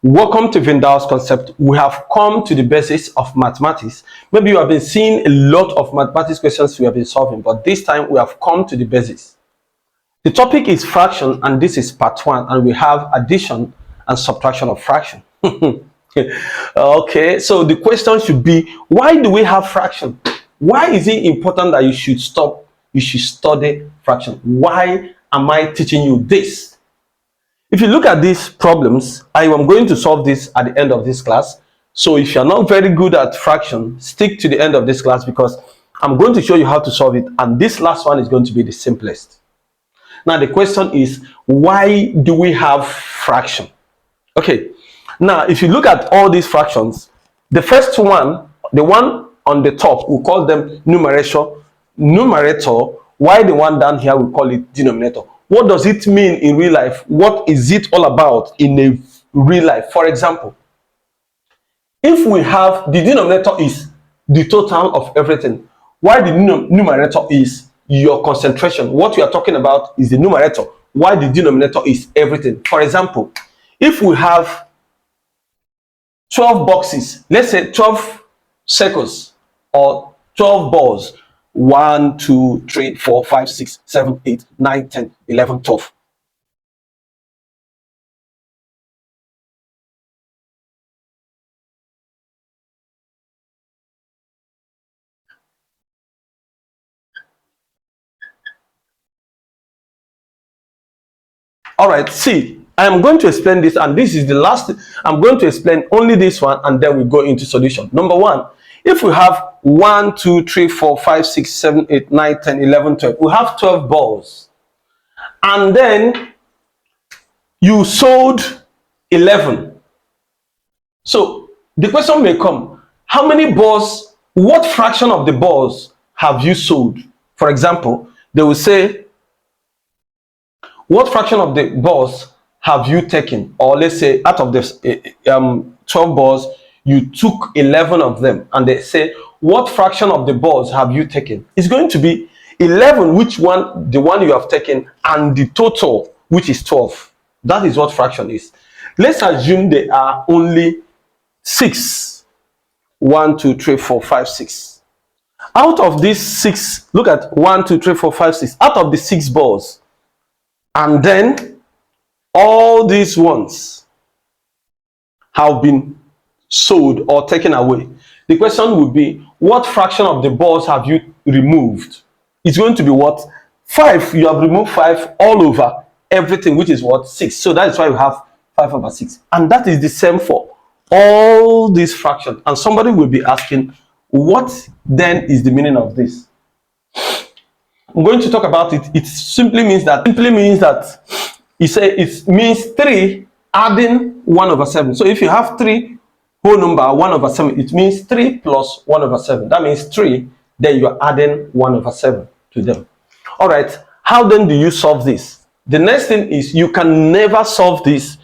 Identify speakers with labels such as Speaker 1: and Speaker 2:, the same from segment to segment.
Speaker 1: Welcome to VINDAL'S concept. We have come to the basis of mathematics. Maybe you have been seeing a lot of mathematics questions we have been solving, but this time we have come to the basis. The topic is fraction, and this is part 1, and we have addition and subtraction of fraction. Okay, so the question should be, why do we have fraction? Why is it important that you should study fraction? Why am I teaching you this? If you look at these problems, I am going to solve this at the end of this class. So if you're not very good at fraction, stick to the end of this class, because I'm going to show you how to solve it, and this last one is going to be the simplest. Now the question is, why do we have fraction? Okay, now if you look at all these fractions, the first one, the one on the top, we call them numerator. Why the one down here, we call it denominator. What does it mean in real life? What is it all about in a real life? For example, if we have the denominator is the total of everything, while the numerator is your concentration, what we are talking about is the numerator, while the denominator is everything. For example, if we have 12 boxes, let's say 12 circles or 12 balls, 1, 2, 3, 4, 5, 6, 7, 8, 9, 10, 11, 12. All right, see, I am going to explain this, and this is the last. I'm going to explain only this one, and then we go into solution. Number one, if we have 1, 2, 3, 4, 5, 6, 7, 8, 9, 10, 11, 12, we have 12 balls, and then you sold 11. So the question may come, how many balls, what fraction of the balls have you sold? For example, they will say, what fraction of the balls have you taken? Or let's say out of the 12 balls, you took 11 of them, and they say, what fraction of the balls have you taken? It's going to be 11, which one, the one you have taken, and the total, which is 12. That is what fraction is. Let's assume they are only 6. 1, 2, 3, 4, 5, 6. Out of these 6, look at 1, 2, 3, 4, 5, 6. Out of the 6 balls, and then all these ones have been sold or taken away. The question would be, what fraction of the balls have you removed? It's going to be what? 5. You have removed 5 all over everything, which is what? 6. So that is why we have 5 over 6. And that is the same for all these fractions. And somebody will be asking, what then is the meaning of this? I'm going to talk about it. It simply means that it means 3 adding 1 over 7. So if you have 3 whole number 1 over 7, it means 3 plus 1 over 7. That means 3, then you are adding 1 over 7 to them. All right, how then do you solve this? The next thing is, you can never solve this.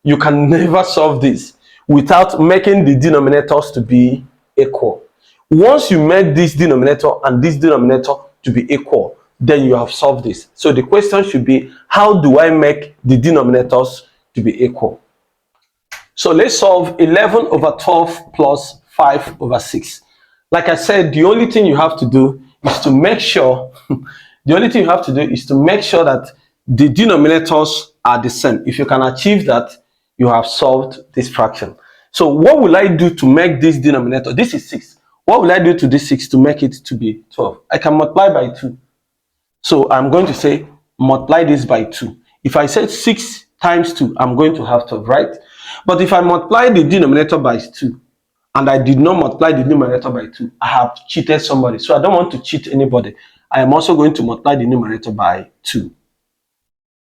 Speaker 1: You can never solve this without making the denominators to be equal. Once you make this denominator and this denominator to be equal, then you have solved this. So the question should be, how do I make the denominators to be equal? So let's solve 11 over 12 plus 5 over 6. Like I said, the only thing you have to do is to make sure that the denominators are the same. If you can achieve that, you have solved this fraction. So what will I do to make this denominator? This is 6. What will I do to this 6 to make it to be 12? I can multiply by 2. So I'm going to say, multiply this by 2. If I said 6 times 2, I'm going to have 12, right? But if I multiply the denominator by 2, and I did not multiply the numerator by 2, I have cheated somebody. So I don't want to cheat anybody. I am also going to multiply the numerator by 2.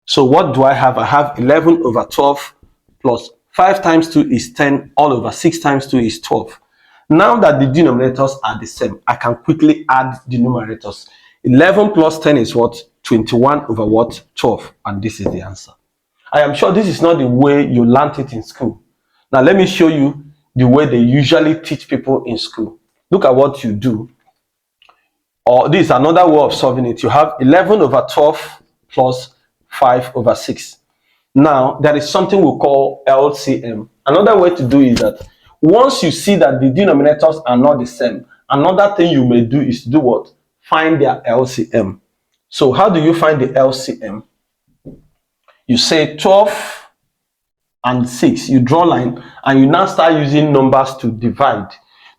Speaker 1: So what do I have? I have 11 over 12 plus 5 times 2 is 10, all over 6 times 2 is 12. Now that the denominators are the same, I can quickly add the numerators. 11 plus 10 is what? 21 over what? 12. And this is the answer. I am sure this is not the way you learned it in school. Now let me show you the way they usually teach people in school. Look at what you do. Or this is another way of solving it. You have 11 over 12 plus 5 over 6. Now, there is something we call LCM. Another way to do is that once you see that the denominators are not the same, another thing you may do is to do what? Find their LCM. So how do you find the LCM? You say 12 and 6. You draw a line and you now start using numbers to divide.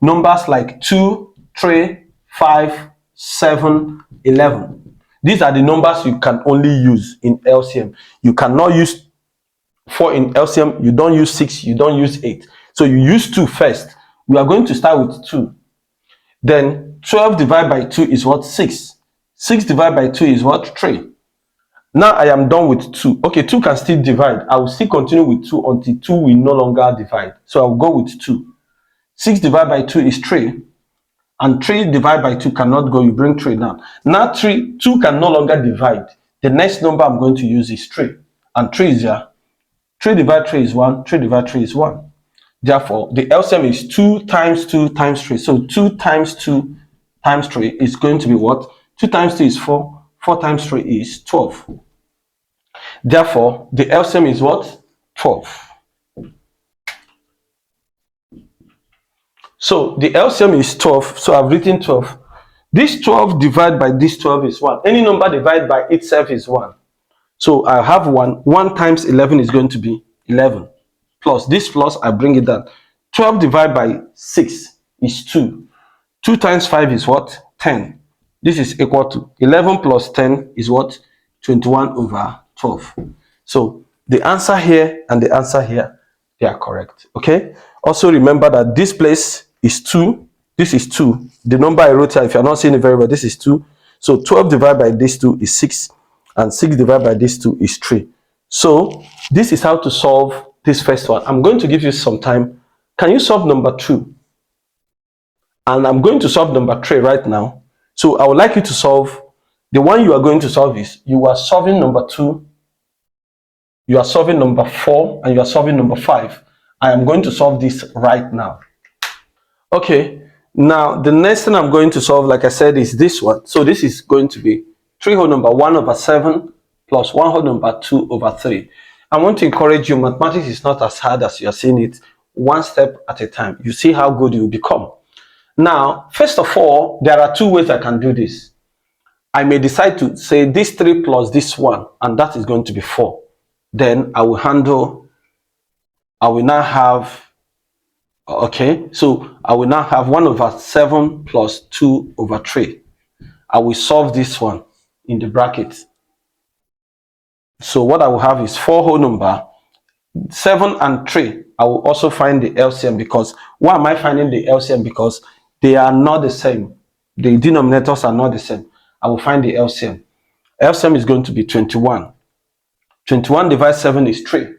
Speaker 1: Numbers like 2, 3, 5, 7, 11. These are the numbers you can only use in LCM. You cannot use 4 in LCM. You don't use 6. You don't use 8. So you use 2 first. We are going to start with 2. Then 12 divided by 2 is what? 6. 6 divided by 2 is what? 3. Now I am done with 2. Okay, 2 can still divide. I will still continue with 2 until 2 will no longer divide. So I will go with 2. 6 divided by 2 is 3. And 3 divided by 2 cannot go. You bring 3 down. Now 2 can no longer divide. The next number I'm going to use is 3. And 3 is here. 3 divided 3 is 1. 3 divided 3 is 1. Therefore, the LCM is 2 times 2 times 3. So 2 times 2 times 3 is going to be what? 2 times 2 is 4. 4 times 3 is 12. Therefore, the LCM is what? 12. So the LCM is 12. So I've written 12. This 12 divided by this 12 is 1. Any number divided by itself is 1. So I have 1. 1 times 11 is going to be 11. Plus this plus, I bring it down. 12 divided by 6 is 2. 2 times 5 is what? 10. This is equal to 11 plus 10 is what? 21 over 12. So the answer here and the answer here, they are correct. Okay. Also remember that this place is 2. This is 2. The number I wrote here, if you're not seeing it very well, this is 2. So 12 divided by this 2 is 6. And 6 divided by this 2 is 3. So this is how to solve this first one. I'm going to give you some time. Can you solve number 2? And I'm going to solve number 3 right now. So I would like you to solve, the one you are going to solve is, you are solving number 2, you are solving number 4, and you are solving number 5. I am going to solve this right now. Okay, now the next thing I'm going to solve, like I said, is this one. So this is going to be 3 whole number 1 over 7 plus 1 whole number 2 over 3. I want to encourage you, mathematics is not as hard as you are seeing it, one step at a time. You see how good you will become. Now, first of all, there are 2 ways I can do this. I may decide to say this 3 plus this 1, and that is going to be 4. Then I will now have, okay, so I will now have 1 over 7 plus 2 over 3. I will solve this one in the bracket. So what I will have is 4 whole number, 7 and 3. I will also find the LCM, because why am I finding the LCM? Because they are not the same. The denominators are not the same. I will find the LCM. LCM is going to be 21. 21 divided 7 is 3.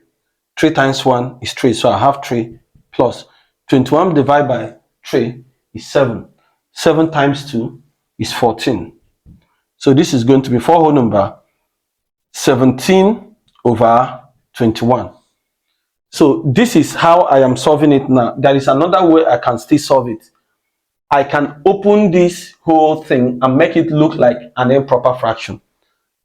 Speaker 1: 3 times 1 is 3. So I have 3 plus 21 divided by 3 is 7. 7 times 2 is 14. So this is going to be 4 whole number, 17 over 21. So this is how I am solving it now. There is another way I can still solve it. I can open this whole thing and make it look like an improper fraction.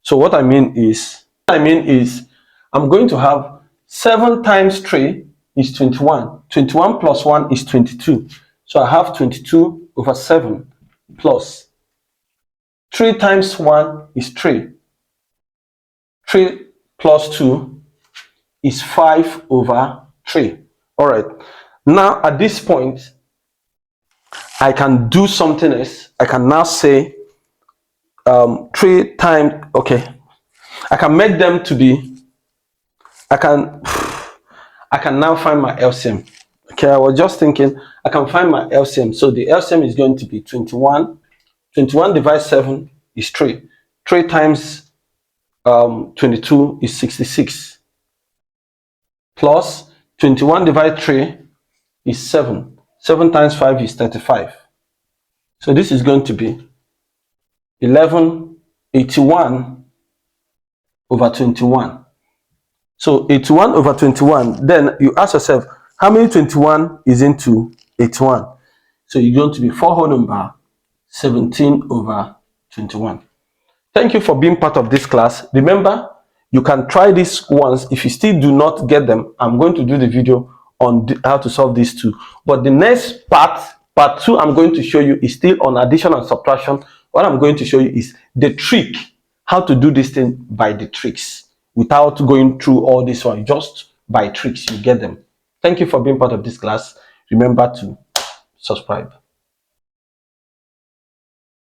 Speaker 1: So what I mean is I'm going to have 7 times 3 is 21. 21 plus 1 is 22. So I have 22 over 7 plus 3 times 1 is 3. 3 plus 2 is 5 over 3. All right. Now, at this point, I can do something else. I can now say 3 times, okay. I can make them to be, I can now find my LCM. Okay, I was just thinking, I can find my LCM. So the LCM is going to be 21. 21 divided 7 is 3. 3 times 22 is 66. Plus 21 divided 3 is 7. 7 times 5 is 35. So this is going to be 81 over 21. So 81 over 21. Then you ask yourself, how many 21 is into 81? So you're going to be 4 whole number, 17 over 21. Thank you for being part of this class. Remember, You can try this once. If you still do not get them, I'm going to do the video on how to solve these two. But the next part 2, I'm going to show you is still on addition and subtraction. What I'm going to show you is the trick, how to do this thing by the tricks without going through all this one. Just by tricks, you get them. Thank you for being part of this class. Remember to subscribe.